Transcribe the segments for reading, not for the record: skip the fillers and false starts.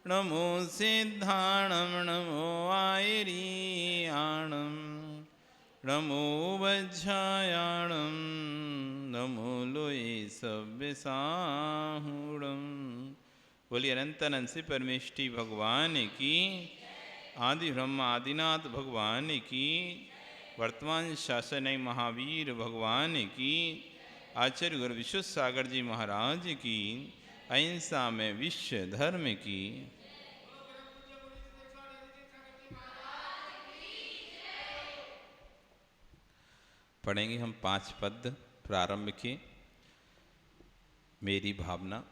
नमो सिद्धाणं नमो आयरियाणं नमो वज्रायाणं नमो लोये सव्यसाहुणं। बोलिए अनंत अनंत से परमेष्टि भगवान की, आदि ब्रह्म आदिनाथ भगवान की, वर्तमान शासन महावीर भगवान की, आचार्य गुरु विश्व सागर जी महाराज की, अहिंसा में विश्व धर्म की। पढ़ेंगे हम 5 पद प्रारंभ के। मेरी भावना।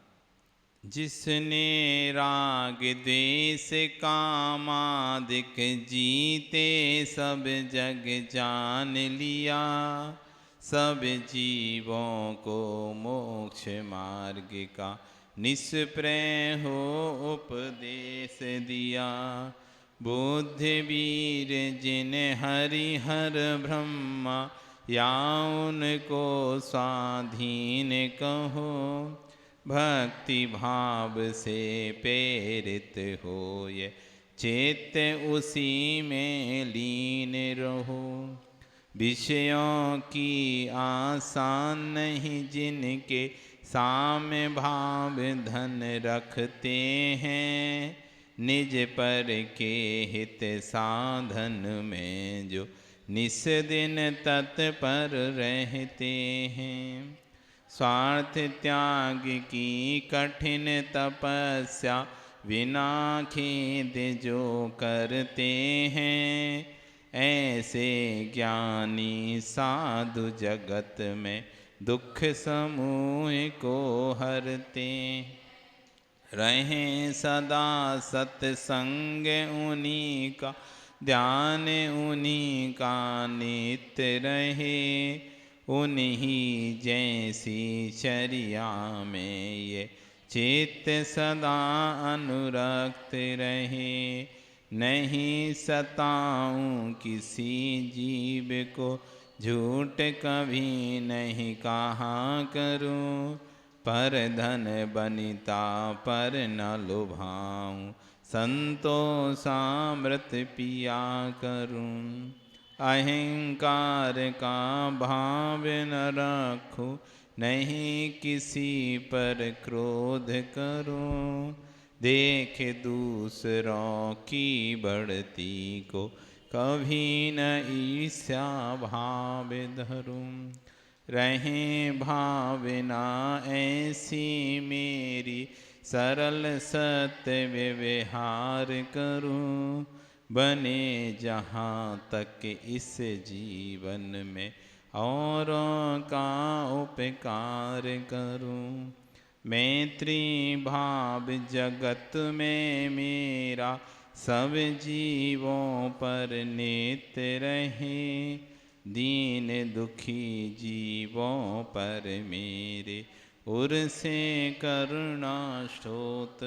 जिसने राग द्वेष कामादिक जीते सब जग जान लिया, सब जीवों को मोक्ष मार्ग का निष्प्रय हो उपदेश दिया। बुद्धि वीर जिन हरिहर ब्रह्मा या उनको स्वाधीन कहो, भक्ति भाव से प्रेरित हो ये चित्त उसी में लीन रहो। विषयों की आशा नहीं जिनके साम्य भाव धन रखते हैं, निज पर के हित साधन में जो निस दिन तत्पर रहते हैं। स्वार्थ त्याग की कठिन तपस्या बिना खेद जो करते हैं, ऐसे ज्ञानी साधु जगत में दुख समूह को हरते। रहें सदा सत्संग उन्हीं का, ध्यान उन्हीं का नित्य रहे। उन्हीं जैसी चर्या में ये चित्त सदा अनुरक्त रहे। नहीं सताऊं किसी जीव को, झूठ कभी नहीं कहा करूं। पर धन बनिता पर न लुभाऊं, संतोषामृत पिया करूं। अहंकार का भाव न रखूं, नहीं किसी पर क्रोध करूं। देख दूसरों की बढ़ती को कभी न ईर्ष्या भाव धरूं। रहें भावना ऐसी मेरी, सरल सत्य व्यवहार करूं। बने जहाँ तक इस जीवन में औरों का उपकार करूं। मैत्री भाव जगत में मेरा सब जीवों पर नित्य रहे। दीन दुखी जीवों पर मेरे उर से करुणा स्रोत।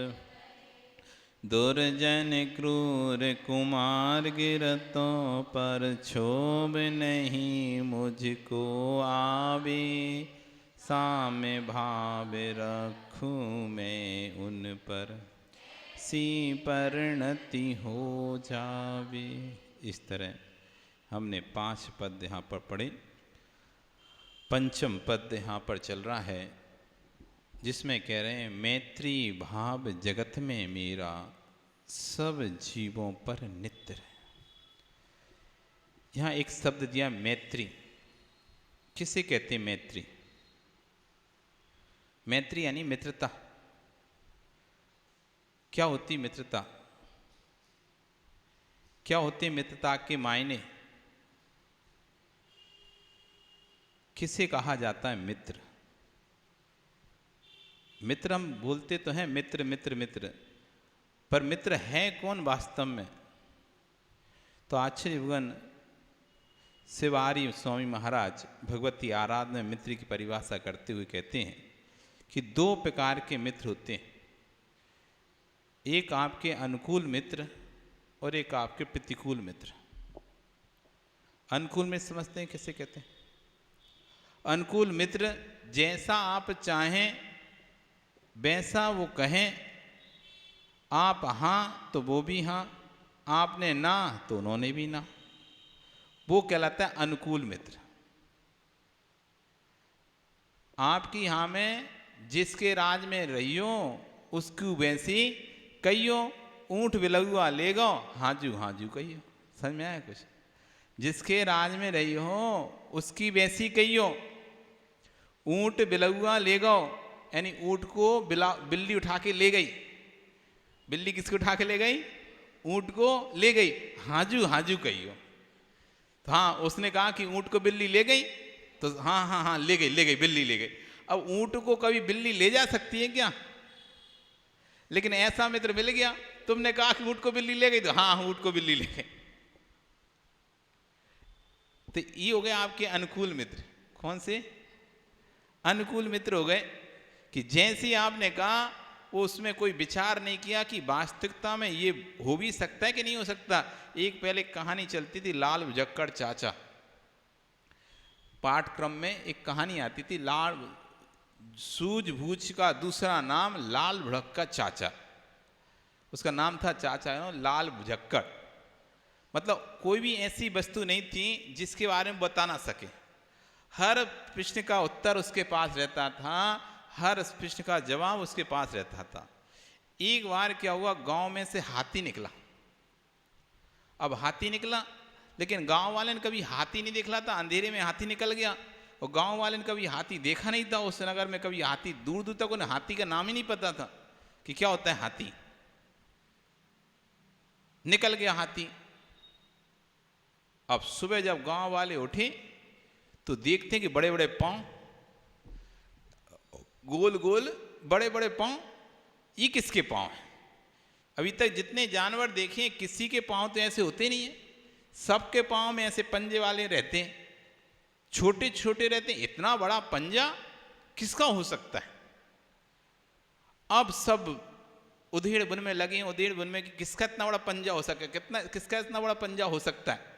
दुर्जन क्रूर कुमार गिरतों पर क्षोभ नहीं मुझको आवे। साम्य भाव रखूं मैं उन पर, सी परिणति हो जावे। इस तरह हमने 5 पद यहाँ पर पढ़े। पंचम पद यहाँ पर चल रहा है, जिसमें कह रहे हैं मैत्री भाव जगत में मेरा सब जीवों पर नित्य रहे। यहाँ एक शब्द दिया मैत्री। किसे कहते हैं मैत्री? मैत्री यानी मित्रता। क्या होती मित्रता? क्या होते मित्रता के मायने? किसे कहा जाता है मित्र? मित्र हम बोलते तो हैं मित्र मित्र मित्र, पर मित्र है कौन वास्तव में? तो आचार्य भगवान शिवारी स्वामी महाराज भगवती आराधना में मित्र की परिभाषा करते हुए कहते हैं कि 2 प्रकार के मित्र होते हैं। एक आपके अनुकूल मित्र और एक आपके प्रतिकूल मित्र। अनुकूल मित्र समझते हैं किसे कहते हैं? अनुकूल मित्र जैसा आप चाहें वैसा वो कहें आप हाँ तो वो भी हाँ, आपने ना तो उन्होंने भी ना। वो कहलाता है अनुकूल मित्र। आपकी हाँ में जिसके राज में रहियो उसकी वैसी कहियो, ऊंट बिलगुआ ले गो हाजू कहियो। समझ में आया कुछ? जिसके राज में रही हो उसकी वैसी कहियो, ऊंट बिलगुआ ले गो, यानी ऊंट को बिल्ली उठा के ले गई। बिल्ली किसको उठा के ले गई? ऊंट को ले गई, हाजू कहियो। तो हाँ, उसने कहा कि ऊंट को बिल्ली ले गई, तो हाँ ले गई बिल्ली ले गई। अब ऊंट को कभी बिल्ली ले जा सकती है क्या? लेकिन ऐसा मित्र मिल गया, तुमने कहा कि ऊंट को बिल्ली ले गई, तो हाँ ऊंट को बिल्ली ले गई। तो ये हो गए आपके अनुकूल मित्र। कौन से अनुकूल मित्र हो गए? कि जैसे आपने कहा वो उसमें कोई विचार नहीं किया कि वास्तविकता में ये हो भी सकता है कि नहीं हो सकता। एक पहले कहानी चलती थी, लाल भुजक्कड़ चाचा। पाठक्रम में एक कहानी आती थी, लाल सूझबूझ का दूसरा नाम लाल भुजक्कड़ चाचा। उसका नाम था चाचा लाल भुजक्कड़। मतलब कोई भी ऐसी वस्तु नहीं थी जिसके बारे में बता ना सके। हर प्रश्न का उत्तर उसके पास रहता था, हर प्रश्न का जवाब उसके पास रहता था। एक बार क्या हुआ, गांव में से हाथी निकला। अब हाथी निकला, लेकिन गांव वाले ने कभी हाथी नहीं देखा था। अंधेरे में हाथी निकल गया, और गांव वाले ने कभी हाथी देखा नहीं था। उस नगर में कभी हाथी, दूर दूर तक उन्हें हाथी का नाम ही नहीं पता था कि क्या होता है हाथी। निकल गया हाथी। अब सुबह जब गांव वाले उठे तो देखते हैं कि बड़े बड़े पांव, गोल गोल बड़े बड़े पांव। ये किसके पांव हैं? अभी तक जितने जानवर देखे किसी के पांव तो ऐसे होते नहीं है। सबके पांव में ऐसे पंजे वाले रहते हैं, छोटे छोटे रहते हैं। इतना बड़ा पंजा किसका हो सकता है? अब सब उधेड़ बुन में लगे, उधेड़ बुन में कि किसका इतना बड़ा पंजा हो सके, किसका इतना बड़ा पंजा हो सकता है।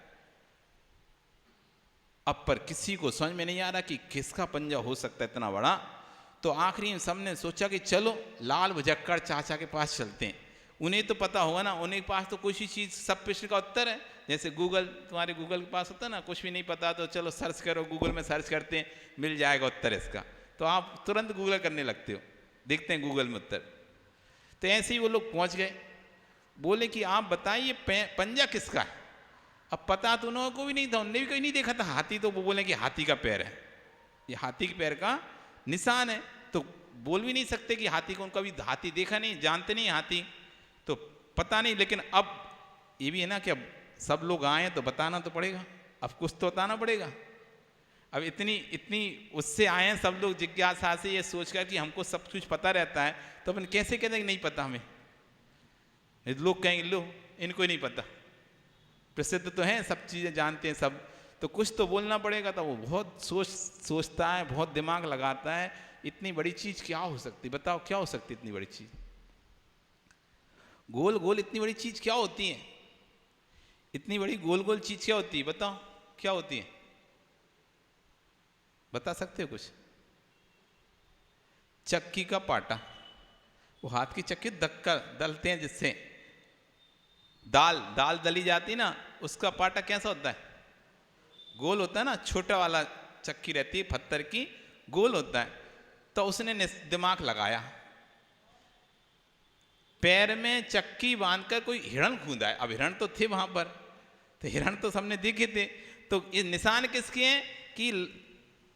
अब पर किसी को समझ में नहीं आ रहा कि किसका पंजा हो सकता है इतना बड़ा। तो आखिरी में सबने सोचा कि चलो लाल भुजक्कड़ चाचा के पास चलते हैं। उन्हें तो पता होगा ना, उन्हें के पास तो कुछ ही चीज़, सब प्रश्न का उत्तर है। जैसे गूगल, तुम्हारे गूगल के पास होता है ना, कुछ भी नहीं पता तो चलो सर्च करो, गूगल में सर्च करते हैं, मिल जाएगा उत्तर इसका। तो आप तुरंत गूगल करने लगते हो, देखते हैं गूगल में उत्तर। तो ऐसे ही वो लोग पहुँच गए। बोले कि आप बताइए पंजा किसका है? अब पता तो उन्होंने को भी नहीं था, उनने भी कहीं नहीं देखा था हाथी। तो वो बोले कि हाथी का पैर है, ये हाथी के पैर का निशान है। तो बोल भी नहीं सकते कि हाथी को, कभी हाथी देखा नहीं, जानते नहीं हाथी, तो पता नहीं। लेकिन अब ये भी है ना कि अब सब लोग आए तो बताना तो पड़ेगा, अब कुछ तो बताना पड़ेगा। अब इतनी उससे आए हैं सब लोग जिज्ञासा से, ये सोचकर कि हमको सब कुछ पता रहता है, तो अपन कैसे कहते हैं कि नहीं पता हमें? लोग कहेंगे लो इनको ही नहीं पता, प्रसिद्ध तो हैं, सब चीज़ें जानते हैं सब, तो कुछ तो बोलना पड़ेगा। तो वो बहुत सोचता है, बहुत दिमाग लगाता है। इतनी बड़ी चीज़ क्या हो सकती, बताओ क्या हो सकती इतनी बड़ी चीज़? गोल गोल इतनी बड़ी चीज़ क्या होती है? इतनी बड़ी गोल गोल चीज़ क्या होती है? बताओ क्या होती है, बता सकते हो कुछ? चक्की का पाटा। वो हाथ की चक्की दलते हैं जिससे दाल दली जाती ना, उसका पाटा कैसा होता है? गोल होता है ना, छोटा वाला चक्की रहती है पत्थर की, गोल होता है। तो उसने दिमाग लगाया, पैर में चक्की बांधकर कोई हिरण कूदा है। अब हिरण तो थे वहां पर, तो हिरण तो सबने देखे थे। तो ये निशान किसके हैं कि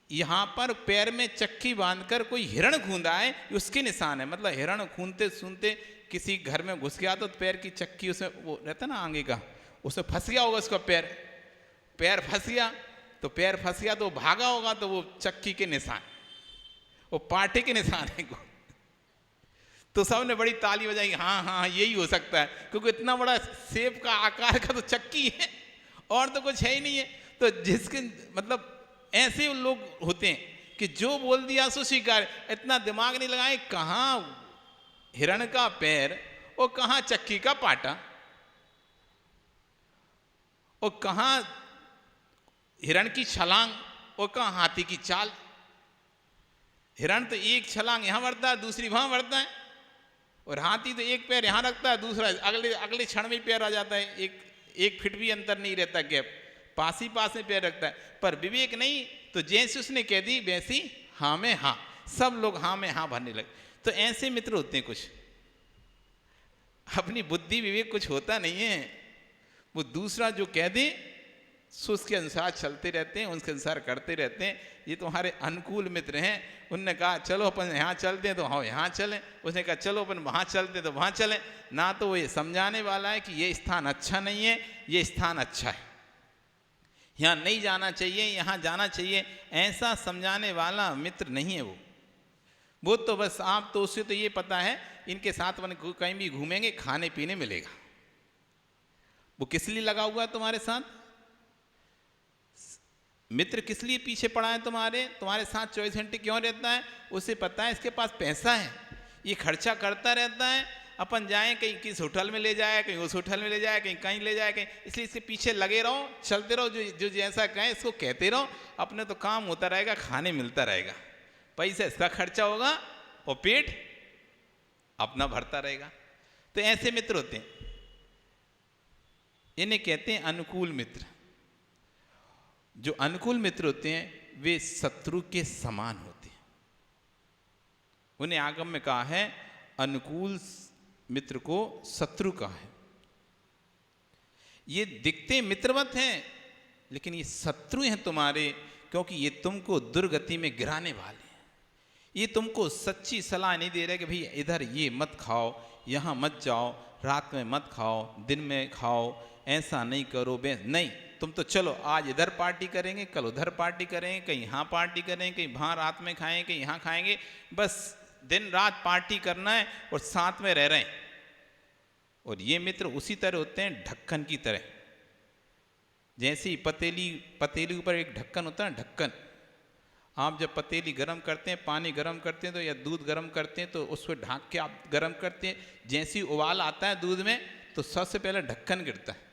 यहां पर पैर में चक्की बांधकर कोई हिरण कूदा है, उसके निशान है। मतलब हिरण खूनते सुनते किसी घर में घुस गया तो पैर की चक्की उसमें वो रहता ना आगे का, उसमें फंस गया होगा उसका पैर फंस गया। तो पैर फंस गया तो भागा होगा, तो वो चक्की के निशान, वो पाटे के निशान है। तो सबने बड़ी ताली बजाई, हाँ यही हो सकता है, क्योंकि इतना बड़ा सेब का आकार का तो चक्की है और तो कुछ है ही नहीं है। तो जिसके मतलब ऐसे लोग होते हैं कि जो बोल दिया सो स्वीकार, इतना दिमाग नहीं लगाए कहाँ हिरण का पैर और कहाँ चक्की का पाटा और कहाँ हिरण की छलांग और कहाँ हाथी की चाल। हिरण तो एक छलांग यहां बढ़ता है, दूसरी वहां बढ़ता है, और हाथी तो एक पैर यहाँ रखता है, दूसरा अगले अगले क्षण में पैर आ जाता है, एक फीट भी अंतर नहीं रहता, गैप, पास ही पास में पैर रखता है। पर विवेक नहीं, तो जैसे उसने कह दी वैसी हाँ में हाँ, सब लोग हाँ में हाँ भरने लगे। तो ऐसे मित्र होते हैं कुछ, अपनी बुद्धि विवेक कुछ होता नहीं है, वो दूसरा जो कह दे सो उसके अनुसार चलते रहते हैं, उसके अनुसार करते रहते हैं। ये तुम्हारे अनुकूल मित्र हैं। उनने कहा चलो अपन यहाँ चलते हैं तो हाँ यहाँ चलें, उसने कहा चलो अपन वहाँ चलते हैं तो वहाँ चलें। ना तो वो ये समझाने वाला है कि ये स्थान अच्छा नहीं है, ये स्थान अच्छा है, यहाँ नहीं जाना चाहिए, यहाँ जाना चाहिए, ऐसा समझाने वाला मित्र नहीं है वो तो बस आप तो उससे तो ये पता है इनके साथ अपन कहीं भी घूमेंगे खाने पीने मिलेगा। वो किस लिए लगा हुआ है तुम्हारे साथ? मित्र किस लिए पीछे पड़ा है तुम्हारे साथ 24 घंटे क्यों रहता है? उसे पता है इसके पास पैसा है, ये खर्चा करता रहता है, अपन जाएं कहीं किस होटल में ले जाए, कहीं उस होटल में ले जाए, कहीं कहीं ले जाए, कहीं, इसलिए इसके पीछे लगे रहो, चलते रहो, जो जैसा कहें इसको कहते रहो, अपने तो काम होता रहेगा, खाने मिलता रहेगा, पैसा इसका खर्चा होगा और पेट अपना भरता रहेगा। तो ऐसे मित्र होते हैं, इन्हें कहते हैं अनुकूल मित्र। जो अनुकूल मित्र होते हैं वे शत्रु के समान होते हैं। उन्हें आगम में कहा है अनुकूल मित्र को शत्रु कहा है। ये दिखते मित्रवत हैं लेकिन ये शत्रु हैं तुम्हारे, क्योंकि ये तुमको दुर्गति में गिराने वाले हैं। ये तुमको सच्ची सलाह नहीं दे रहे कि भाई इधर ये मत खाओ, यहाँ मत जाओ, रात में मत खाओ, दिन में खाओ, ऐसा नहीं करो, नहीं, तुम तो चलो आज इधर पार्टी करेंगे, कल उधर पार्टी करेंगे, कहीं यहाँ पार्टी करेंगे, कहीं वहाँ रात में खाएंगे, कहीं यहाँ खाएंगे, बस दिन रात पार्टी करना है और साथ में रह रहे हैं। और ये मित्र उसी तरह होते हैं ढक्कन की तरह। जैसे ही पतीली ऊपर एक ढक्कन होता है, ढक्कन, आप जब पतीली गर्म करते हैं, पानी गर्म करते हैं तो या दूध गर्म करते हैं तो उस पर ढक के आप गर्म करते हैं। जैसे ही उबाल आता है दूध में तो सबसे पहले ढक्कन गिरता है,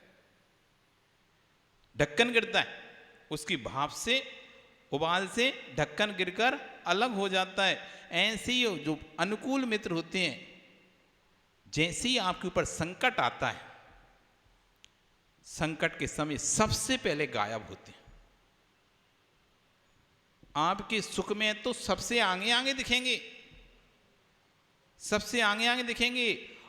ढक्कन गिरता है, उसकी भाप से, उबाल से ढक्कन गिरकर अलग हो जाता है। ऐसे ही जो अनुकूल मित्र होते हैं, जैसे ही आपके ऊपर संकट आता है, संकट के समय सबसे पहले गायब होते हैं। आपके सुख में तो सबसे आगे आगे दिखेंगे, सबसे आगे आगे दिखेंगे।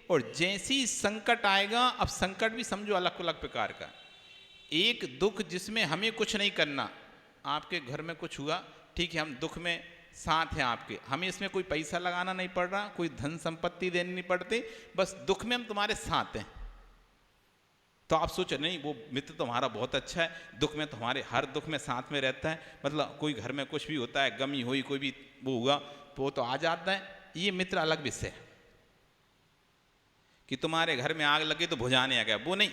और जैसे ही संकट आएगा, अब संकट भी समझो अलग अलग प्रकार का। एक दुख जिसमें हमें कुछ नहीं करना, आपके घर में कुछ हुआ, ठीक है, हम दुख में साथ हैं आपके, हमें इसमें कोई पैसा लगाना नहीं पड़ रहा, कोई धन संपत्ति देनी नहीं पड़ती, बस दुख में हम तुम्हारे साथ हैं। तो आप सोचो नहीं वो मित्र तुम्हारा बहुत अच्छा है, दुख में तुम्हारे हर दुख में साथ में रहता है, मतलब कोई घर में कुछ भी होता है, गमी हुई, कोई भी वो हुआ वो तो आ जाता है। ये मित्र अलग विषय है कि तुम्हारे घर में आग लगी तो बुझाने आ गया, वो नहीं।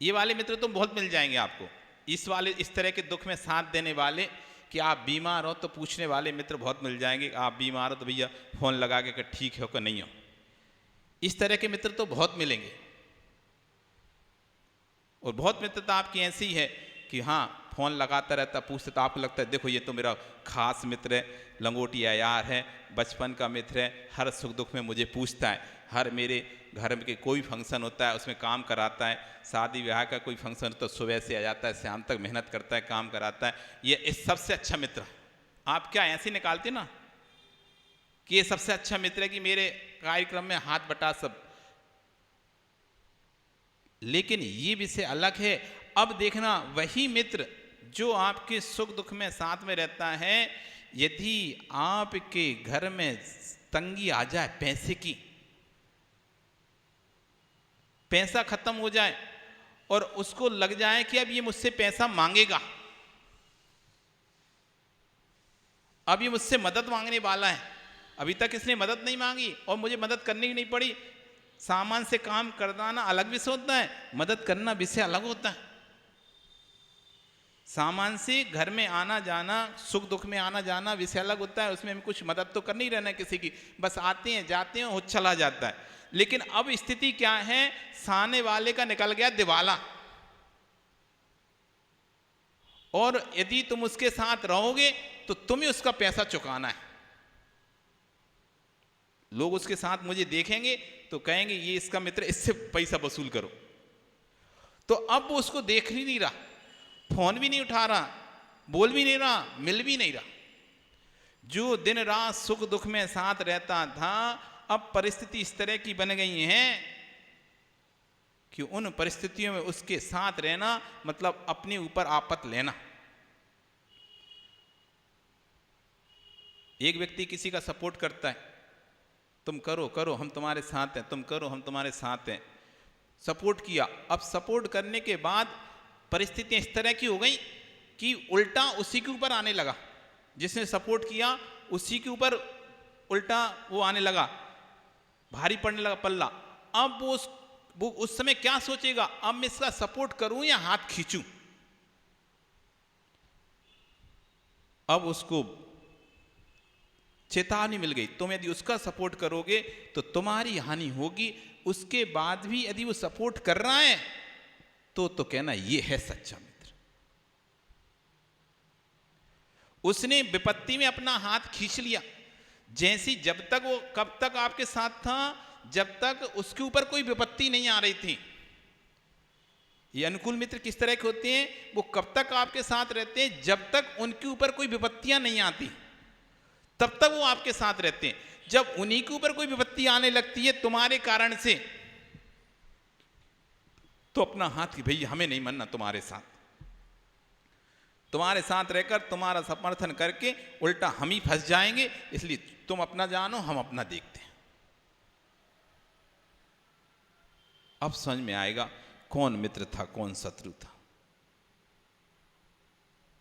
ये वाले मित्र तो बहुत मिल जाएंगे आपको, इस तरह के दुख में साथ देने वाले, कि आप बीमार हो तो पूछने वाले मित्र बहुत मिल जाएंगे। आप बीमार हो तो भैया फोन लगा के ठीक हो कि नहीं हो, इस तरह के मित्र तो बहुत मिलेंगे। और बहुत मित्रता आपकी ऐसी है कि हाँ फोन लगाता रहता, पूछते, तो आपको लगता है देखो ये तो मेरा खास मित्र है, लंगोटिया यार है, बचपन का मित्र है, हर सुख दुख में मुझे पूछता है, हर मेरे घर में के कोई फंक्शन होता है उसमें काम कराता है, शादी ब्याह का कोई फंक्शन तो सुबह से आ जाता है, शाम तक मेहनत करता है, काम कराता है। ये इस सबसे अच्छा मित्र आप क्या ऐसे निकालते ना कि ये सबसे अच्छा मित्र है कि मेरे कार्यक्रम में हाथ बटा सब, लेकिन ये विषय अलग है। अब देखना वही मित्र जो आपके सुख दुख में साथ में रहता है, यदि आपके घर में तंगी आ जाए पैसे की, पैसा खत्म हो जाए और उसको लग जाए कि अब ये मुझसे पैसा मांगेगा, अब ये मुझसे मदद मांगने वाला है, अभी तक इसने मदद नहीं मांगी और मुझे मदद करनी ही नहीं पड़ी। सामान से काम करना अलग विषय होता है, मदद करना विषय अलग होता है। सामान से घर में आना जाना, सुख दुख में आना जाना विषय अलग होता है, उसमें हमें कुछ मदद तो करनी ही रहना किसी की, बस आते हैं जाते हैं वो चला जाता है। लेकिन अब स्थिति क्या है, सामने वाले का निकल गया दिवाला, और यदि तुम उसके साथ रहोगे तो तुम्हें उसका पैसा चुकाना है। लोग उसके साथ मुझे देखेंगे तो कहेंगे ये इसका मित्र, इससे पैसा वसूल करो। तो अब वो उसको देख ही नहीं रहा, फोन भी नहीं उठा रहा, बोल भी नहीं रहा, मिल भी नहीं रहा। जो दिन रात सुख दुख में साथ रहता था, अब परिस्थिति इस तरह की बन गई है कि उन परिस्थितियों में उसके साथ रहना मतलब अपने ऊपर आपत लेना। एक व्यक्ति किसी का सपोर्ट करता है, तुम करो करो हम तुम्हारे साथ हैं, तुम करो हम तुम्हारे साथ हैं, सपोर्ट किया। अब सपोर्ट करने के बाद परिस्थितियां इस तरह की हो गई कि उल्टा उसी के ऊपर आने लगा, जिसने सपोर्ट किया उसी के ऊपर उल्टा वो आने लगा, भारी पड़ने लगा पल्ला। अब वो उस समय क्या सोचेगा, अब मैं इसका सपोर्ट करूं या हाथ खींचूं। अब उसको चेतावनी मिल गई, तुम यदि उसका सपोर्ट करोगे तो तुम्हारी हानि होगी, उसके बाद भी यदि वो सपोर्ट कर रहा है तो कहना ये है सच्चा मित्र। उसने विपत्ति में अपना हाथ खींच लिया, जैसी जब तक वो कब तक आपके साथ था, जब तक उसके ऊपर कोई विपत्ति नहीं आ रही थी। ये अनुकूल मित्र किस तरह के होते हैं, वो कब तक आपके साथ रहते हैं, जब तक उनके ऊपर कोई विपत्तियां नहीं आती तब तक वो आपके साथ रहते हैं। जब उन्हीं के ऊपर कोई विपत्ति आने लगती है तुम्हारे कारण से, तो अपना हाथ कि भैया हमें नहीं मानना, तुम्हारे साथ रहकर तुम्हारा समर्थन करके उल्टा हम ही फंस जाएंगे, इसलिए तुम अपना जानो हम अपना देखते हैं। अब समझ में आएगा कौन मित्र था कौन शत्रु था।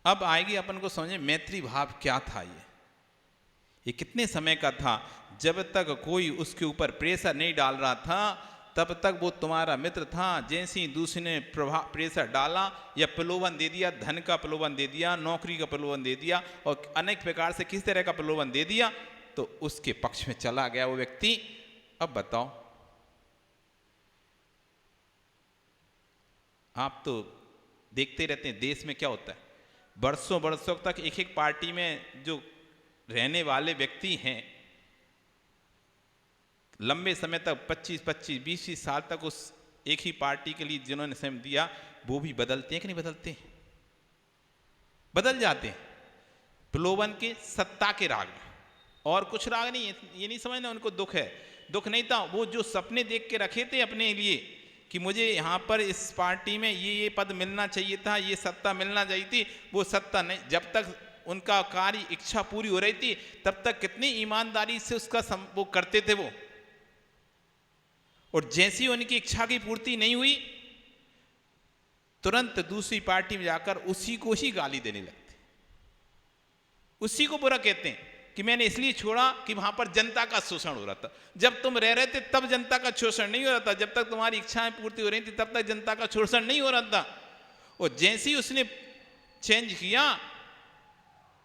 अब आएगी अपन को समझ में मैत्री भाव क्या था। ये कितने समय का था, जब तक कोई उसके ऊपर प्रेशर नहीं डाल रहा था तब तक वो तुम्हारा मित्र था। जैसे ही दूसरे ने प्रेशर डाला या प्रलोभन दे दिया, धन का प्रलोभन दे दिया, नौकरी का प्रलोभन दे दिया और अनेक प्रकार से किस तरह का प्रलोभन दे दिया, तो उसके पक्ष में चला गया वो व्यक्ति। अब बताओ, आप तो देखते रहते हैं देश में क्या होता है, वर्षों वर्षों तक एक एक पार्टी में जो रहने वाले व्यक्ति हैं, लंबे समय तक 25-25, 20 साल तक उस एक ही पार्टी के लिए जिन्होंने समय दिया, वो भी बदलते हैं कि नहीं बदलते हैं? बदल जाते हैं प्रलोभन के, सत्ता के राग में, और कुछ राग नहीं है। ये नहीं समझना उनको दुख है, दुख नहीं था। वो जो सपने देख के रखे थे अपने लिए कि मुझे यहाँ पर इस पार्टी में ये पद मिलना चाहिए था, ये सत्ता मिलना चाहिए थी, वो सत्ता नहीं, जब तक उनका कार्य इच्छा पूरी हो रही थी तब तक कितनी ईमानदारी से उसका वो करते थे वो। और जैसी उनकी इच्छा की पूर्ति नहीं हुई, तुरंत दूसरी पार्टी में जाकर उसी को ही गाली देने लगते, उसी को बुरा कहते हैं कि मैंने इसलिए छोड़ा कि वहां पर जनता का शोषण हो रहा था। जब तुम रह रहे थे तब जनता का शोषण नहीं हो रहा था, जब तक तुम्हारी इच्छाएं पूर्ति हो रही थी तब तक जनता का शोषण नहीं हो रहा था। और जैसे ही उसने चेंज किया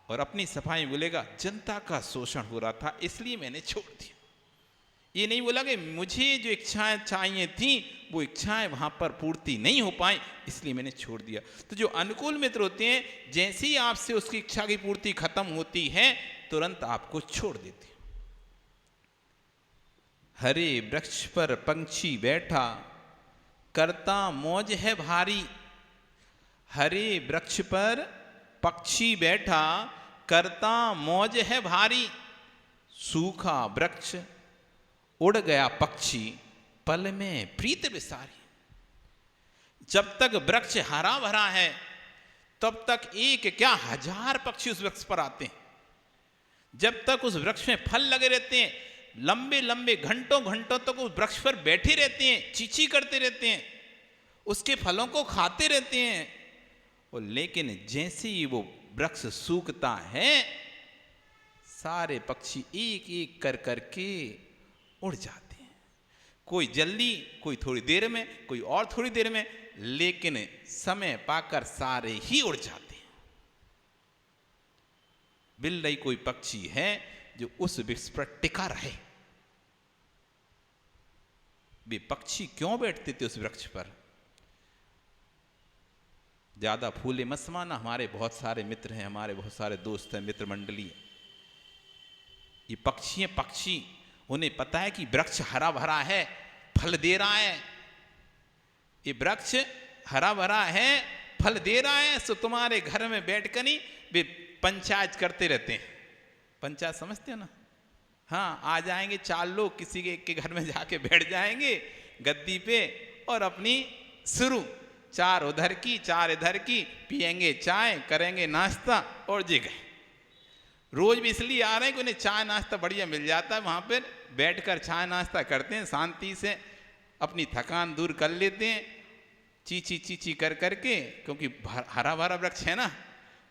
और अपनी सफाई बोलेगा जनता का शोषण हो रहा था इसलिए मैंने छोड़ दिया। ये नहीं बोला कि मुझे जो इच्छाएं चाहिए थी वो इच्छाएं वहां पर पूर्ति नहीं हो पाई इसलिए मैंने छोड़ दिया। तो जो अनुकूल मित्र होते हैं, जैसे ही आपसे उसकी इच्छा की पूर्ति खत्म होती है तुरंत आपको छोड़ देते हैं। हरे वृक्ष पर पंछी बैठा, करता मौज है भारी। हरे वृक्ष पर पक्षी बैठा, करता मौज है भारी। सूखा वृक्ष उड़ गया पक्षी, पल में प्रीत विसारी। जब तक वृक्ष हरा भरा है तब तक एक क्या 1000 पक्षी उस वृक्ष पर आते हैं। जब तक उस वृक्ष में फल लगे रहते हैं, लंबे लंबे घंटों घंटों तक उस वृक्ष पर बैठे रहते हैं, चींची करते रहते हैं, उसके फलों को खाते रहते हैं। और लेकिन जैसे ही वो वृक्ष सूखता है, सारे पक्षी एक एक कर करके उड़ जाते हैं। कोई जल्दी, कोई थोड़ी देर में, कोई और थोड़ी देर में, लेकिन समय पाकर सारे ही उड़ जाते हैं। बिल्ली कोई पक्षी है जो उस वृक्ष पर टिका रहे। वे पक्षी क्यों बैठते थे उस वृक्ष पर? ज्यादा फूले मत समाना, हमारे बहुत सारे मित्र हैं, हमारे बहुत सारे दोस्त हैं, मित्र मंडली है। ये पक्षी हैं, पक्षी, उन्हें पता है कि वृक्ष हरा भरा है, फल दे रहा है, ये वृक्ष हरा भरा है, फल दे रहा है, सो तुम्हारे घर में बैठकर ही वे पंचायत करते रहते हैं। पंचायत समझते हो ना? हाँ, आ जाएंगे 4 लोग किसी के घर में जाके बैठ जाएंगे गद्दी पे और अपनी शुरू, 4 उधर की 4 इधर की, पिएंगे चाय, करेंगे नाश्ता और जी गए। रोज भी इसलिए आ रहे हैं कि उन्हें चाय नाश्ता बढ़िया मिल जाता है, वहां पर बैठकर चाय नाश्ता करते हैं, शांति से अपनी थकान दूर कर लेते हैं, चीची चीची कर करके, क्योंकि हरा भरा वृक्ष है ना,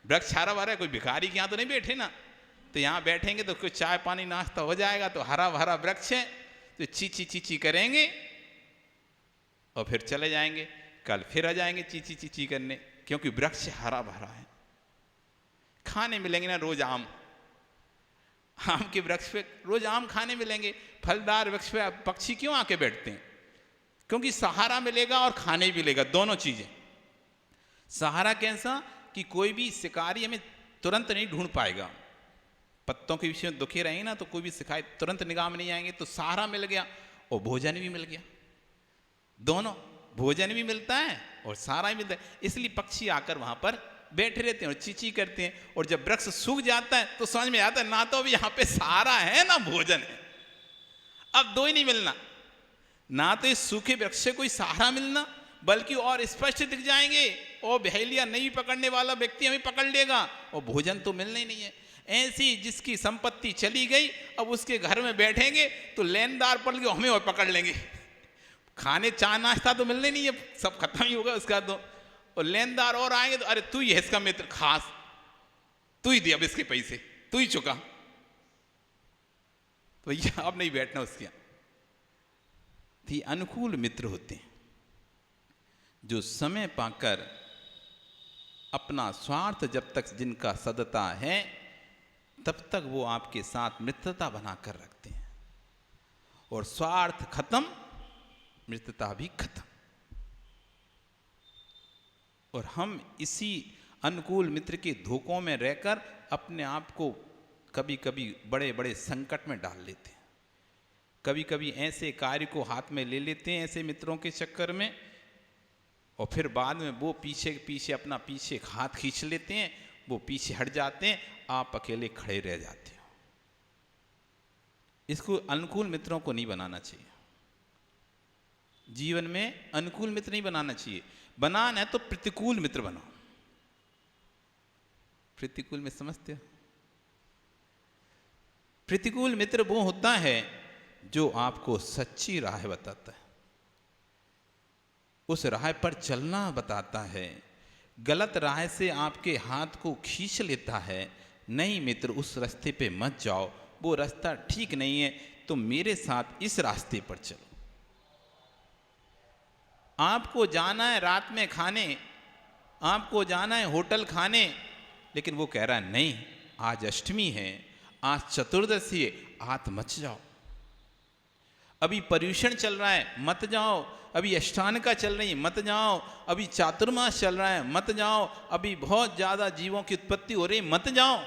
वृक्ष हरा भरा है, कोई भिखारी के यहाँ तो नहीं बैठे ना, तो यहाँ बैठेंगे तो कुछ चाय पानी नाश्ता हो जाएगा, तो हरा भरा वृक्ष है, तो चीची चीची करेंगे और फिर चले जाएंगे, कल फिर आ जाएंगे चीची चीची करने, क्योंकि वृक्ष हरा भरा है। खाने मिलेंगे ना रोज आम के वृक्ष पे रोज आम खाने मिलेंगे, फलदार वृक्ष पे पक्षी क्यों आके बैठते हैं? क्योंकि सहारा मिलेगा और खाने भी मिलेगा, दोनों चीजें। सहारा कैसा कि कोई भी शिकारी हमें तुरंत नहीं ढूंढ पाएगा, पत्तों के विषय में दुखे रहेंगे ना तो कोई भी शिकारी तुरंत निगाह में नहीं आएंगे, तो सहारा मिल गया और भोजन भी मिल गया, दोनों, भोजन भी मिलता है और सहारा भी मिलता है। इसलिए पक्षी आकर वहां पर बैठे रहते हैं और चीची करते हैं, और जब वृक्ष सूख जाता है तो समझ में आता है ना तो अभी यहाँ पे सहारा है ना भोजन है, अब दो ही नहीं मिलना, ना तो इस सूखे वृक्ष से कोई सहारा मिलना, बल्कि और स्पष्ट दिख जाएंगे, और बहेलिया नहीं पकड़ने वाला व्यक्ति हमें पकड़ लेगा, और भोजन तो मिलना ही नहीं है। ऐसी जिसकी संपत्ति चली गई, अब उसके घर में बैठेंगे तो लेनदार पड़ गए, हमें और पकड़ लेंगे, खाने चाय नाश्ता तो मिलने नहीं है, सब खत्म ही होगा उसका तो, और लेनदार और आएंगे तो अरे तू ही है इसका मित्र खास, तू ही दे अब इसके पैसे, तू ही चुका, तो ये अब नहीं बैठना उसके यहाँ। तो ये अनुकूल मित्र होते हैं जो समय पाकर अपना स्वार्थ जब तक जिनका सदता है तब तक वो आपके साथ मित्रता बनाकर रखते हैं, और स्वार्थ खत्म मित्रता भी खत्म। और हम इसी अनुकूल मित्र के धोखों में रहकर अपने आप को कभी कभी बड़े बड़े संकट में डाल लेते हैं, कभी कभी ऐसे कार्य को हाथ में ले लेते हैं ऐसे मित्रों के चक्कर में, और फिर बाद में वो पीछे पीछे अपना पीछे हाथ खींच लेते हैं, वो पीछे हट जाते हैं, आप अकेले खड़े रह जाते हो। इसको अनुकूल मित्रों को नहीं बनाना चाहिए, जीवन में अनुकूल मित्र नहीं बनाना चाहिए, बनाना है तो प्रतिकूल मित्र बनाओ। प्रतिकूल में समझते हो? प्रतिकूल मित्र वो होता है जो आपको सच्ची राह बताता है, उस राह पर चलना बताता है, गलत राह से आपके हाथ को खींच लेता है, नहीं मित्र उस रास्ते पे मत जाओ, वो रास्ता ठीक नहीं है, तो मेरे साथ इस रास्ते पर चलो। आपको जाना है रात में खाने, आपको जाना है होटल खाने, लेकिन वो कह रहा है नहीं आज अष्टमी है, आज चतुर्दशी है, आज मत जाओ, अभी पर्यूषण चल रहा है मत जाओ, अभी अष्टांगिका चल रही है मत जाओ, अभी चातुर्मास चल रहा है मत जाओ, अभी बहुत ज्यादा जीवों की उत्पत्ति हो रही मत जाओ।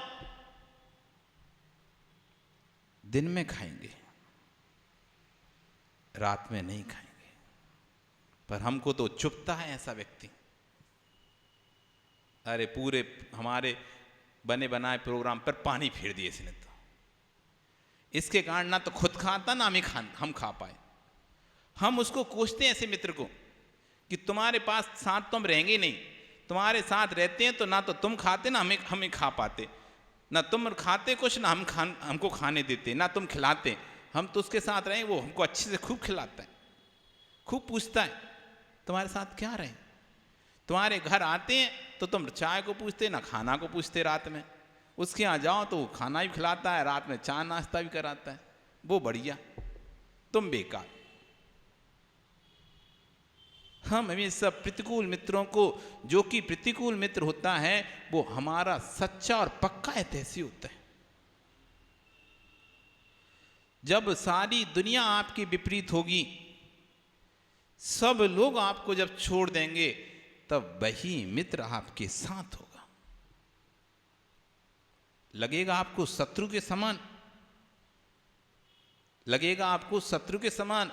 दिन में खाएंगे रात में नहीं खाएंगे, पर हमको तो चुभता है ऐसा व्यक्ति। अरे पूरे हमारे बने बनाए प्रोग्राम पर पानी फेर दिए इसने, तो इसके कारण ना तो खुद खाता ना हम खा पाए। हम उसको कोसते हैं ऐसे मित्र को कि तुम्हारे पास साथ तो हम रहेंगे नहीं, तुम्हारे साथ रहते हैं तो ना तो तुम खाते ना हमें खा पाते, ना तुम खाते कुछ ना हमको खाने देते, ना तुम खिलाते। हम तो उसके साथ रहे, वो हमको अच्छे से खूब खिलाता है, खूब पूछता है तुम्हारे साथ क्या रहे। तुम्हारे घर आते हैं तो तुम चाय को पूछते ना खाना को पूछते, रात में उसके यहाँ जाओ तो वो खाना भी खिलाता है, रात में चाय नाश्ता भी कराता है, वो बढ़िया, तुम बेकार। हम हमेशा प्रतिकूल मित्रों को, जो कि प्रतिकूल मित्र होता है वो हमारा सच्चा और पक्का हितैषी होता है। जब सारी दुनिया आपकी विपरीत होगी, सब लोग आपको जब छोड़ देंगे, तब वही मित्र आपके साथ होगा। लगेगा आपको शत्रु के समान, लगेगा आपको शत्रु के समान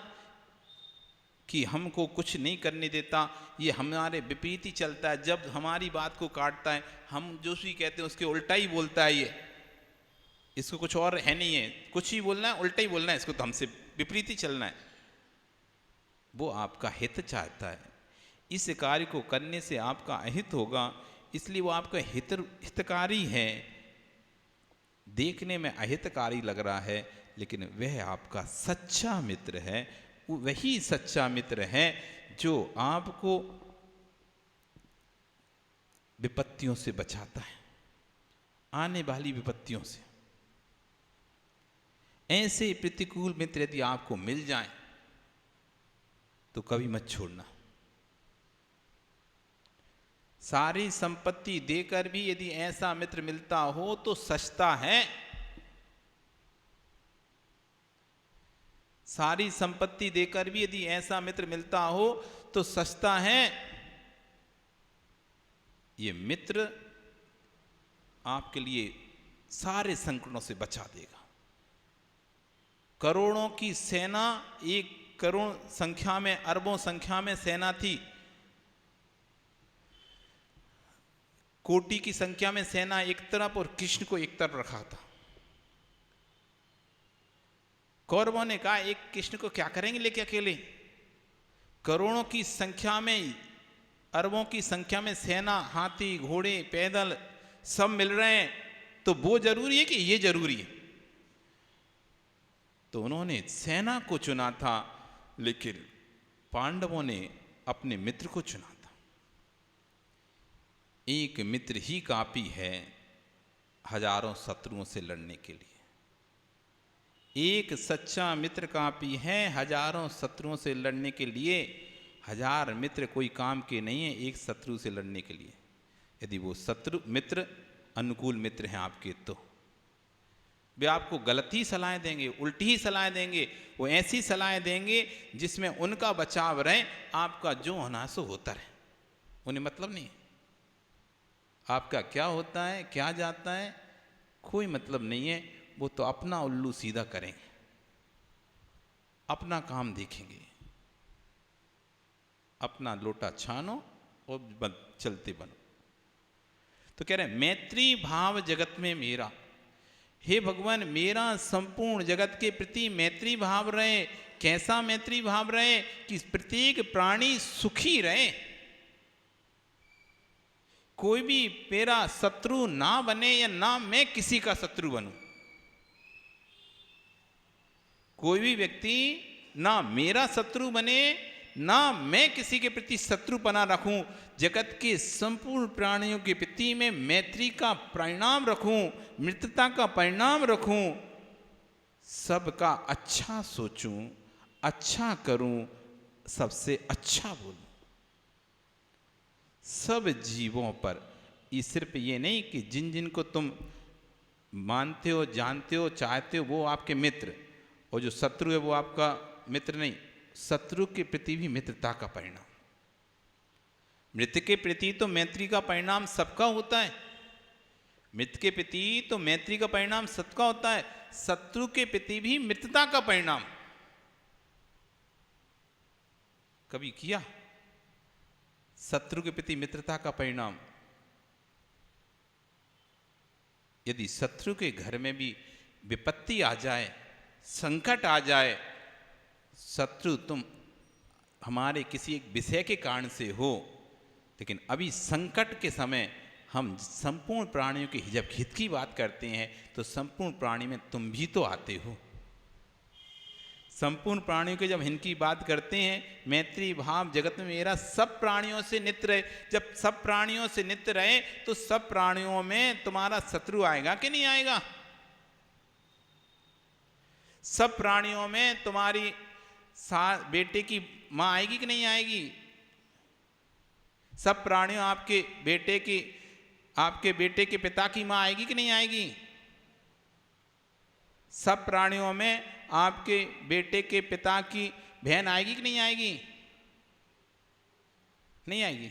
कि हमको कुछ नहीं करने देता, ये हमारे विपरीत ही चलता है, जब हमारी बात को काटता है हम जो भी कहते हैं उसके उल्टा ही बोलता है, ये इसको कुछ और है नहीं है, कुछ ही बोलना है उल्टा ही बोलना है, इसको तो हमसे विपरीत ही चलना है। वो आपका हित चाहता है, इस कार्य को करने से आपका अहित होगा, इसलिए वो आपका हितकारी है। देखने में अहितकारी लग रहा है लेकिन वह आपका सच्चा मित्र है। वही सच्चा मित्र है जो आपको विपत्तियों से बचाता है, आने वाली विपत्तियों से। ऐसे प्रतिकूल मित्र यदि आपको मिल जाएं तो कभी मत छोड़ना। सारी संपत्ति देकर भी यदि ऐसा मित्र मिलता हो तो सस्ता है। सारी संपत्ति देकर भी यदि ऐसा मित्र मिलता हो तो सस्ता है। ये मित्र आपके लिए सारे संकटों से बचा देगा। करोड़ों की सेना, 1 करोड़ संख्या में, अरबों संख्या में सेना थी, कोटि की संख्या में सेना एक तरफ और कृष्ण को एक तरफ रखा था। कौरवों ने कहा एक कृष्ण को क्या करेंगे लेके अकेले, करोड़ों की संख्या में, अरबों की संख्या में सेना, हाथी घोड़े पैदल सब मिल रहे हैं, तो वो जरूरी है कि ये जरूरी है। तो उन्होंने सेना को चुना था, लेकिन पांडवों ने अपने मित्र को चुना था। एक मित्र ही काफी है हजारों शत्रुओं से लड़ने के लिए। एक सच्चा मित्र काफी है हजारों शत्रुओं से लड़ने के लिए। 1000 मित्र कोई काम के नहीं है एक शत्रु से लड़ने के लिए। यदि वो शत्रु मित्र अनुकूल मित्र हैं आपके, तो वे आपको गलत ही सलाहें देंगे, उल्टी ही सलाहें देंगे। वो ऐसी सलाहें देंगे जिसमें उनका बचाव रहे, आपका जो होना सो होता रहे। उन्हें मतलब नहीं आपका क्या होता है क्या जाता है, कोई मतलब नहीं है। वो तो अपना उल्लू सीधा करेंगे, अपना काम देखेंगे, अपना लोटा छानो और चलते बनो। तो कह रहे मैत्री भाव जगत में मेरा, हे भगवान मेरा संपूर्ण जगत के प्रति मैत्री भाव रहे। कैसा मैत्री भाव रहे कि प्रत्येक प्राणी सुखी रहे, कोई भी मेरा शत्रु ना बने या ना मैं किसी का शत्रु बनूं। कोई भी व्यक्ति ना मेरा शत्रु बने ना मैं किसी के प्रति शत्रुपना रखूं। जगत के संपूर्ण प्राणियों के प्रति मैं मैत्री का परिणाम रखूं, मित्रता का परिणाम रखूं, सबका अच्छा सोचूं, अच्छा करूं, सबसे अच्छा बोलूं। सब जीवों पर, ये सिर्फ ये नहीं कि जिन जिन को तुम मानते हो, जानते हो, चाहते हो वो आपके मित्र, और जो शत्रु है वो आपका मित्र नहीं। शत्रु के प्रति भी मित्रता का परिणाम, मित्र के प्रति तो मैत्री का परिणाम सबका होता है। मित्र के प्रति तो मैत्री का परिणाम सबका होता है, शत्रु के प्रति भी मित्रता का परिणाम। कभी किया शत्रु के प्रति मित्रता का परिणाम? यदि शत्रु के घर में भी विपत्ति आ जाए, संकट आ जाए, शत्रु तुम हमारे किसी एक विषय के कारण से हो, लेकिन अभी संकट के समय हम संपूर्ण प्राणियों के जब हित की बात करते हैं तो संपूर्ण प्राणी में तुम भी तो आते हो। संपूर्ण प्राणियों के जब इनकी बात करते हैं, मैत्री भाव जगत में मेरा सब प्राणियों से नित्य रहे। जब सब प्राणियों से नित्य रहे तो सब प्राणियों में तुम्हारा शत्रु आएगा कि नहीं आएगा? सब प्राणियों में तुम्हारी बेटे की मां आएगी कि नहीं आएगी? सब प्राणियों आपके बेटे के पिता की मां आएगी कि नहीं आएगी? सब प्राणियों में आपके बेटे के पिता की बहन आएगी कि नहीं आएगी? नहीं आएगी।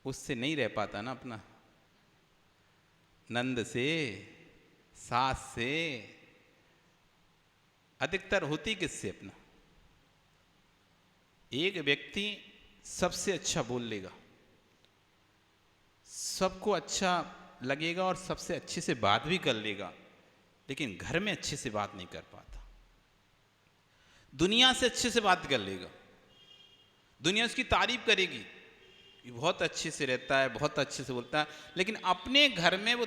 उससे नहीं रह पाता ना अपना, नंद से, सास से, अधिकतर होती किससे? अपना एक व्यक्ति सबसे अच्छा बोल लेगा, सबको अच्छा लगेगा और सबसे अच्छे से बात भी कर लेगा, लेकिन घर में अच्छे से बात नहीं कर पाता। दुनिया से अच्छे से बात कर लेगा, दुनिया उसकी तारीफ करेगी, ये बहुत अच्छे से रहता है, बहुत अच्छे से बोलता है, लेकिन अपने घर में वो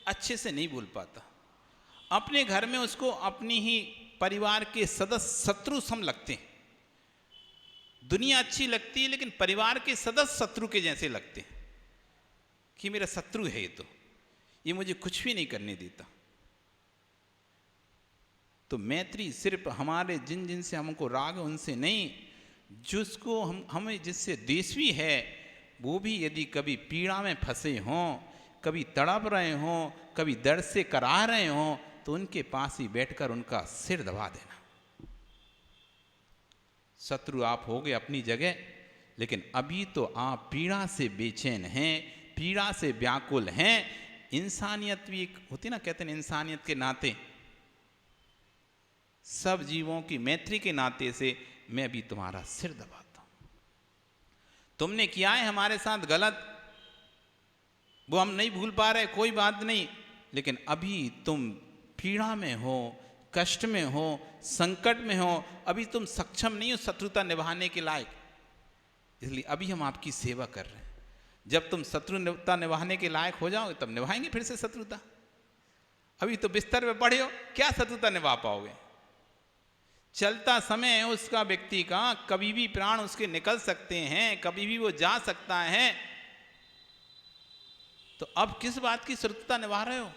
अच्छे से नहीं बोल पाता। अपने घर में उसको अपनी ही परिवार के सदस्य शत्रु सम लगते हैं। दुनिया अच्छी लगती है लेकिन परिवार के सदस्य शत्रु के जैसे लगते हैं कि मेरा शत्रु है, ये मुझे कुछ भी नहीं करने देता। तो मैत्री सिर्फ हमारे जिन जिनसे हमको राग उनसे नहीं, जिसको हमें जिससे द्वेषी है वो भी यदि कभी पीड़ा में फंसे हों, कभी तड़प रहे हों, कभी दर्द से करा रहे हों, तो उनके पास ही बैठकर उनका सिर दबा देना। शत्रु आप हो गए अपनी जगह, लेकिन अभी तो आप पीड़ा से बेचैन हैं, पीड़ा से व्याकुल हैं। इंसानियत भी एक होती ना, कहते हैं इंसानियत के नाते, सब जीवों की मैत्री के नाते से मैं भी तुम्हारा सिर दबाता हूं। तुमने किया है हमारे साथ गलत, वो हम नहीं भूल पा रहे, कोई बात नहीं, लेकिन अभी तुम पीड़ा में हो, कष्ट में हो, संकट में हो, अभी तुम सक्षम नहीं हो शत्रुता निभाने के लायक, इसलिए अभी हम आपकी सेवा कर रहे हैं। जब तुम शत्रुता निभाने के लायक हो जाओगे तब निभाएंगे फिर से शत्रुता। अभी तो बिस्तर पे पड़े हो, क्या शत्रुता निभा पाओगे? चलता समय है उसका, व्यक्ति का, कभी भी प्राण उसके निकल सकते हैं, कभी भी वो जा सकता है, तो अब किस बात की शत्रुता निभा रहे हो?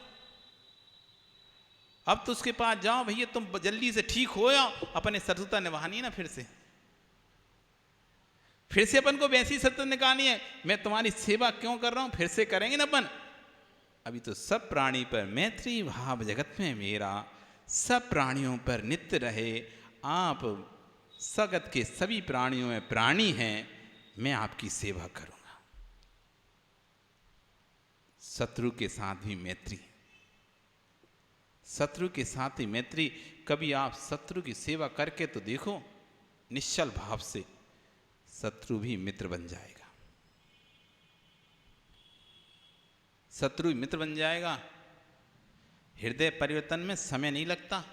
अब तो उसके पास जाओ, भैया तुम जल्दी से ठीक हो जाओ, अपने शत्रुता निभानी है ना, फिर से अपन को वैसी शत्रुता निकालनी है। मैं तुम्हारी सेवा क्यों कर रहा हूं, फिर से करेंगे ना अपन। अभी तो सब प्राणी पर मैत्री भाव जगत में मेरा, सब प्राणियों पर नित्य रहे। आप सगत के सभी प्राणियों में प्राणी हैं, मैं आपकी सेवा करूंगा। शत्रु के साथ भी मैत्री, शत्रु के साथ ही मैत्री। कभी आप शत्रु की सेवा करके तो देखो, निश्चल भाव से शत्रु भी मित्र बन जाएगा, शत्रु भी मित्र बन जाएगा। हृदय परिवर्तन में समय नहीं लगता।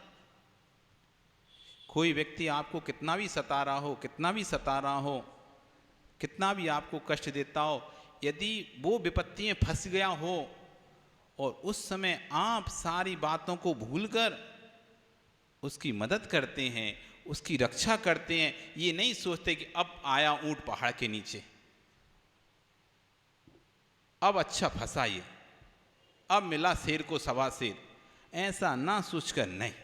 कोई व्यक्ति आपको कितना भी सता रहा हो, कितना भी सता रहा हो, कितना भी आपको कष्ट देता हो, यदि वो विपत्ति में फंस गया हो और उस समय आप सारी बातों को भूलकर उसकी मदद करते हैं, उसकी रक्षा करते हैं, ये नहीं सोचते कि अब आया ऊंट पहाड़ के नीचे, अब अच्छा फंसा ये, अब मिला शेर को सवा शेर, ऐसा ना सोचकर नहीं,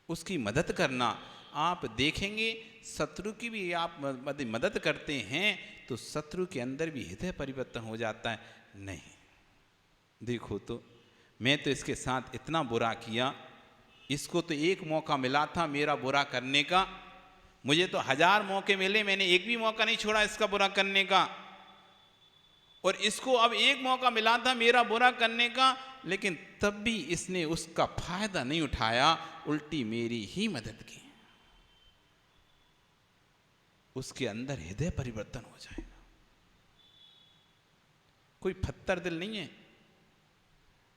उसकी मदद करना। आप देखेंगे शत्रु की भी आप मदद करते हैं तो शत्रु के अंदर भी हृदय परिवर्तन हो जाता है। नहीं, देखो तो मैं तो इसके साथ इतना बुरा किया, इसको तो एक मौका मिला था मेरा बुरा करने का, मुझे तो 1000 मौके मिले, मैंने एक भी मौका नहीं छोड़ा इसका बुरा करने का, और इसको अब एक मौका मिला था मेरा बुरा करने का, लेकिन तब भी इसने उसका फायदा नहीं उठाया, उल्टी मेरी ही मदद की। उसके अंदर हृदय परिवर्तन हो जाएगा। कोई पत्थर दिल नहीं है,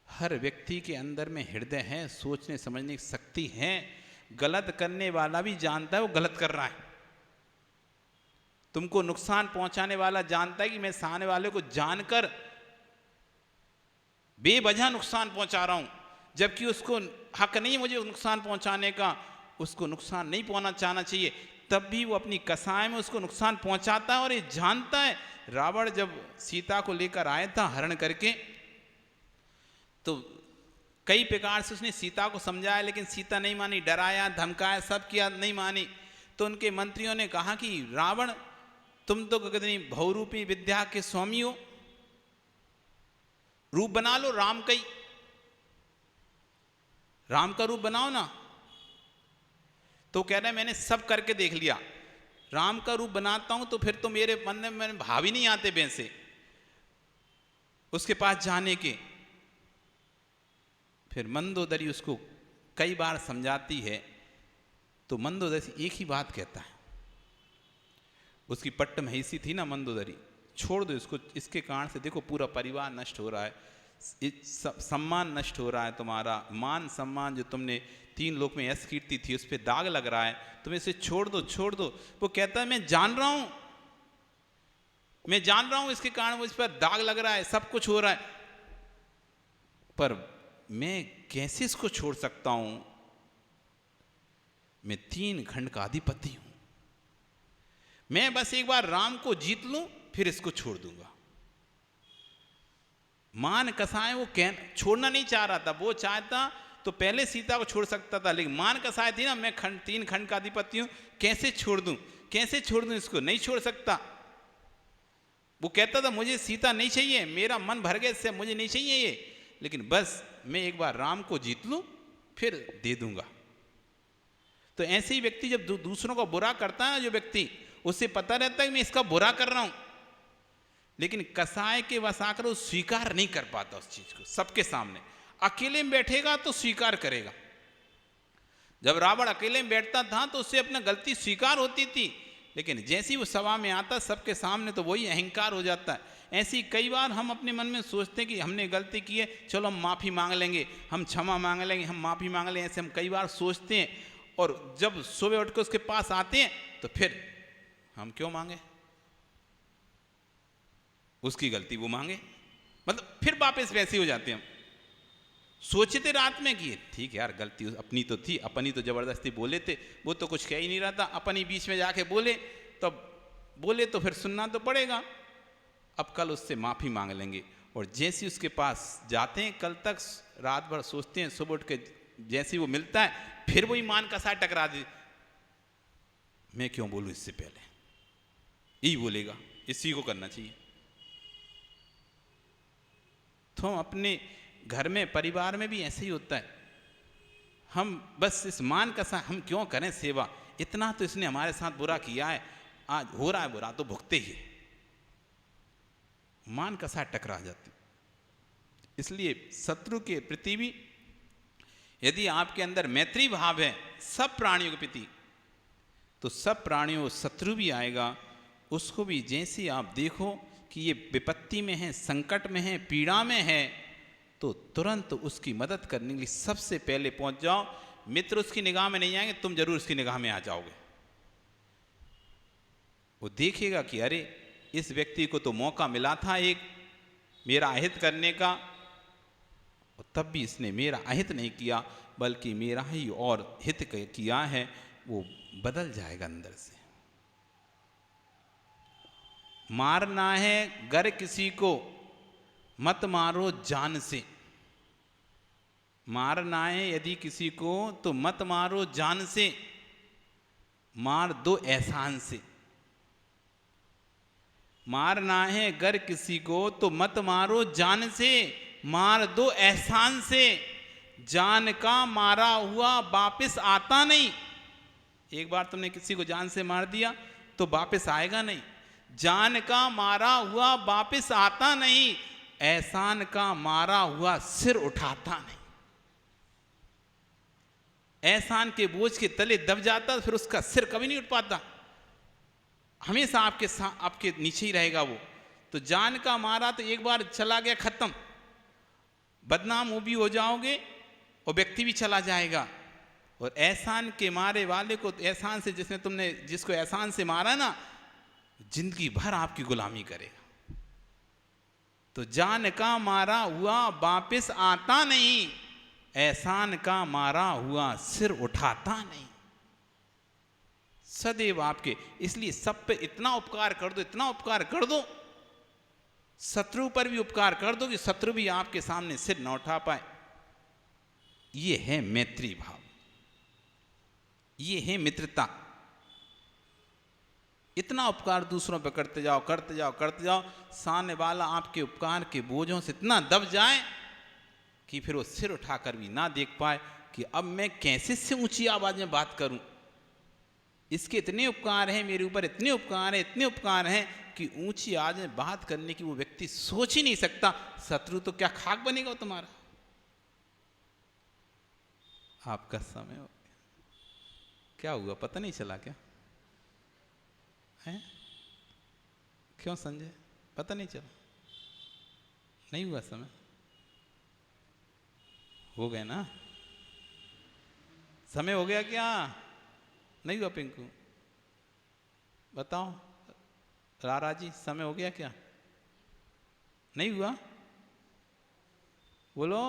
हर व्यक्ति के अंदर में हृदय है, सोचने समझने की शक्ति है। गलत करने वाला भी जानता है वो गलत कर रहा है, तुमको नुकसान पहुंचाने वाला जानता है कि मैं सामने वाले को जानकर बेवजह नुकसान पहुंचा रहा हूं, जबकि उसको हक नहीं मुझे नुकसान पहुंचाने का, उसको नुकसान नहीं पहुंचाना चाहिए, तब भी वो अपनी कसाय में उसको नुकसान पहुंचाता है और ये जानता है। रावण जब सीता को लेकर आया था हरण करके, तो कई प्रकार से उसने सीता को समझाया, लेकिन सीता नहीं मानी, डराया धमकाया सब किया, नहीं मानी। तो उनके मंत्रियों ने कहा कि रावण तुम तो कितनी बहुरूपी विद्या के स्वामी हो, रूप बना लो राम का ही, राम का रूप बनाओ ना। तो कह रहे मैंने सब करके देख लिया, राम का रूप बनाता हूं तो फिर तो मेरे मन में भाव ही नहीं आते वैसे उसके पास जाने के। फिर मंदोदरी उसको कई बार समझाती है तो मंदोदरी एक ही बात कहता है। उसकी पट्ट महिषी थी ना मंदोदरी, छोड़ दो इसको, इसके कारण से देखो पूरा परिवार नष्ट हो रहा है, सम्मान नष्ट हो रहा है, तुम्हारा मान सम्मान जो तुमने 3 लोक में यश कीर्ति थी उस पर दाग लग रहा है, तुम इसे छोड़ दो छोड़ दो। वो कहता है मैं जान रहा हूं, मैं जान रहा हूं इसके कारण मुझ पर दाग लग रहा है, सब कुछ हो रहा है, पर मैं कैसे इसको छोड़ सकता हूं? मैं 3 खंड का अधिपति हूं, मैं बस एक बार राम को जीत लूं फिर इसको छोड़ दूंगा। मान कसाय वो छोड़ना नहीं चाह रहा था, वो चाहता तो पहले सीता को छोड़ सकता था, लेकिन मान कसाय थी ना, मैं 3 खंड का अधिपति हूं, कैसे छोड़ दूं, कैसे छोड़ दूं इसको, नहीं छोड़ सकता। वो कहता था मुझे सीता नहीं चाहिए, मेरा मन भर गया इससे, मुझे नहीं चाहिए ये, लेकिन बस मैं एक बार राम को जीत लूं फिर दे दूंगा। तो ऐसे ही व्यक्ति जब दूसरों को बुरा करता है ना, जो व्यक्ति, उसे पता रहता है कि मैं इसका बुरा कर रहा हूं, लेकिन कसाय के वश आकर वो स्वीकार नहीं कर पाता उस चीज को सबके सामने। अकेले में बैठेगा तो स्वीकार करेगा। जब रावण अकेले में बैठता था तो उससे अपना गलती स्वीकार होती थी, लेकिन जैसे ही वो सभा में आता सबके सामने तो वही अहंकार हो जाता है। ऐसी कई बार हम अपने मन में सोचते हैं कि हमने गलती की है, चलो हम माफ़ी मांग लेंगे, हम क्षमा मांग लेंगे, हम माफ़ी मांग लेंगे, ऐसे हम कई बार सोचते हैं। और जब सुबह उठ कर उसके पास आते हैं तो फिर हम क्यों मांगे, उसकी गलती वो मांगे, मतलब फिर वापस वैसे हो जाते हैं। हम सोचते रात में कि ठीक है यार गलती अपनी तो थी, अपनी तो जबरदस्ती बोले थे, वो तो कुछ कह ही नहीं रहा था, अपनी बीच में जाके बोले तो फिर सुनना तो पड़ेगा, अब कल उससे माफ़ी मांग लेंगे। और जैसे उसके पास जाते हैं, कल तक रात भर सोचते हैं, सुबह उठ के जैसे वो मिलता है फिर वही मान का साथ टकरा दे, मैं क्यों बोलूं इससे पहले, यही बोलेगा, इसी को करना चाहिए। तो हम अपने घर में परिवार में भी ऐसे ही होता है, हम बस इस मान का साथ हम क्यों करें सेवा, इतना तो इसने हमारे साथ बुरा किया है, आज हो रहा है बुरा तो भुगते ही है, मान का साथ टकरा जाती। इसलिए शत्रु के प्रति भी यदि आपके अंदर मैत्री भाव है सब प्राणियों के प्रति, तो सब प्राणियों शत्रु भी आएगा, उसको भी जैसे आप देखो कि ये विपत्ति में है, संकट में है, पीड़ा में है, तो तुरंत उसकी मदद करने के लिए सबसे पहले पहुंच जाओ। मित्र उसकी निगाह में नहीं आएंगे, तुम जरूर उसकी निगाह में आ जाओगे। वो देखेगा कि अरे इस व्यक्ति को तो मौका मिला था एक मेरा अहित करने का, और तब भी इसने मेरा अहित नहीं किया बल्कि मेरा ही और हित किया है, वो बदल जाएगा अंदर से। मारना है गर किसी को मत मारो जान से, मारना है यदि किसी को तो मत मारो जान से, मार दो एहसान से। मारना है गर किसी को तो मत मारो जान से, मार दो एहसान से। जान का मारा हुआ वापस आता नहीं। एक बार तुमने किसी को जान से मार दिया तो वापस आएगा नहीं। जान का मारा हुआ वापस आता नहीं, एहसान का मारा हुआ सिर उठाता नहीं। एहसान के बोझ के तले दब जाता फिर उसका सिर कभी नहीं उठ पाता, हमेशा आपके नीचे ही रहेगा वो। तो जान का मारा तो एक बार चला गया खत्म, बदनाम वो भी हो जाओगे और व्यक्ति भी चला जाएगा। और एहसान के मारे वाले को, एहसान से जिसको एहसान से मारा ना, जिंदगी भर आपकी गुलामी करेगा। तो जान का मारा हुआ वापस आता नहीं, एहसान का मारा हुआ सिर उठाता नहीं। सदैव आपके, इसलिए सब पे इतना उपकार कर दो, इतना उपकार कर दो, शत्रु पर भी उपकार कर दो कि शत्रु भी आपके सामने सिर न उठा पाए। ये है मैत्री भाव, ये है मित्रता। इतना उपकार दूसरों पर करते जाओ, करते जाओ, करते जाओ, सामने वाला आपके उपकार के बोझों से इतना दब जाए कि फिर वो सिर उठाकर भी ना देख पाए कि अब मैं कैसे से ऊंची आवाज में बात करूं। इसके इतने उपकार हैं मेरे ऊपर, इतने उपकार हैं, इतने उपकार हैं कि ऊंची आवाज में बात करने की वो व्यक्ति सोच ही नहीं सकता। शत्रु तो क्या खाक बनेगा तुम्हारा। आपका समय हो गया। क्या हुआ, पता नहीं चला क्या है? क्यों संजय, पता नहीं चला? नहीं हुआ समय? हो गया ना? समय हो गया क्या? नहीं हुआ पिंकू? बताओ रारा जी, समय हो गया क्या? नहीं हुआ? बोलो,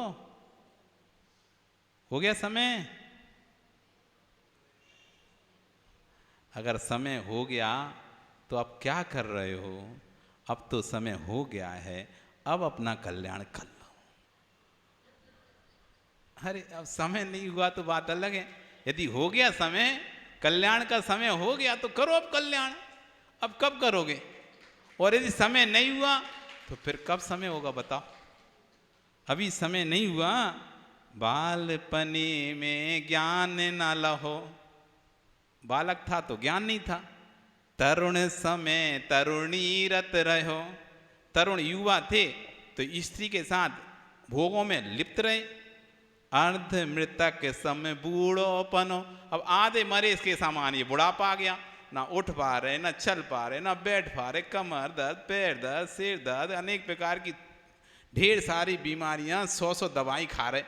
हो गया समय? अगर समय हो गया तो आप क्या कर रहे हो? अब तो समय हो गया है, अब अपना कल्याण कर लो। अरे अब समय नहीं हुआ तो बात अलग है। यदि हो गया समय, कल्याण का समय हो गया तो करो अब कल्याण। अब कब करोगे? और यदि समय नहीं हुआ तो फिर कब समय होगा बताओ? अभी समय नहीं हुआ। बालपने में ज्ञान न लहो, बालक था तो ज्ञान नहीं था। तरुण समय तरुणी रत रहो, तरुण युवा थे तो स्त्री के साथ भोगों में लिप्त रहे। अर्ध मृतक समय बूढ़ोपनो, अब आधे मरे इसके सामान ये बुढ़ापा आ गया, ना उठ पा रहे, ना चल पा रहे, ना बैठ पा रहे, कमर दर्द, पैर दर्द, सिर दर्द, अनेक प्रकार की ढेर सारी बीमारियां, 100 दवाई खा रहे।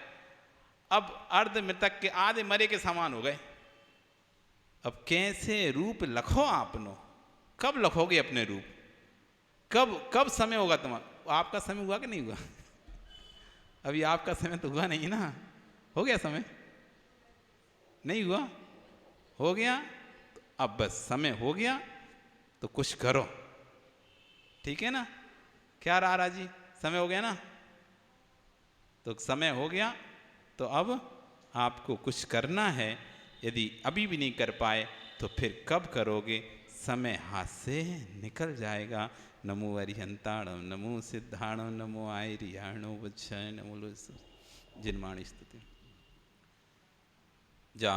अब अर्ध मृतक के आधे मरे के समान हो गए। अब कैसे रूप लखो आपनो? कब लखोगे अपने रूप? कब कब समय होगा तुम्हारा? आपका समय हुआ कि नहीं हुआ? अभी आपका समय तो हुआ नहीं ना। हो गया समय? नहीं हुआ? हो गया? तो अब बस समय हो गया तो कुछ करो, ठीक है ना? क्या रारा जी, समय हो गया ना? तो समय हो गया तो अब आपको कुछ करना है। यदि अभी भी नहीं कर पाए तो फिर कब करोगे? समय हाथ से निकल जाएगा। नमो अरिहंताणम, नमो सिद्धाणम, नमो आयरियाणो वच्छय, नमो जिनमाणी स्तुति। जा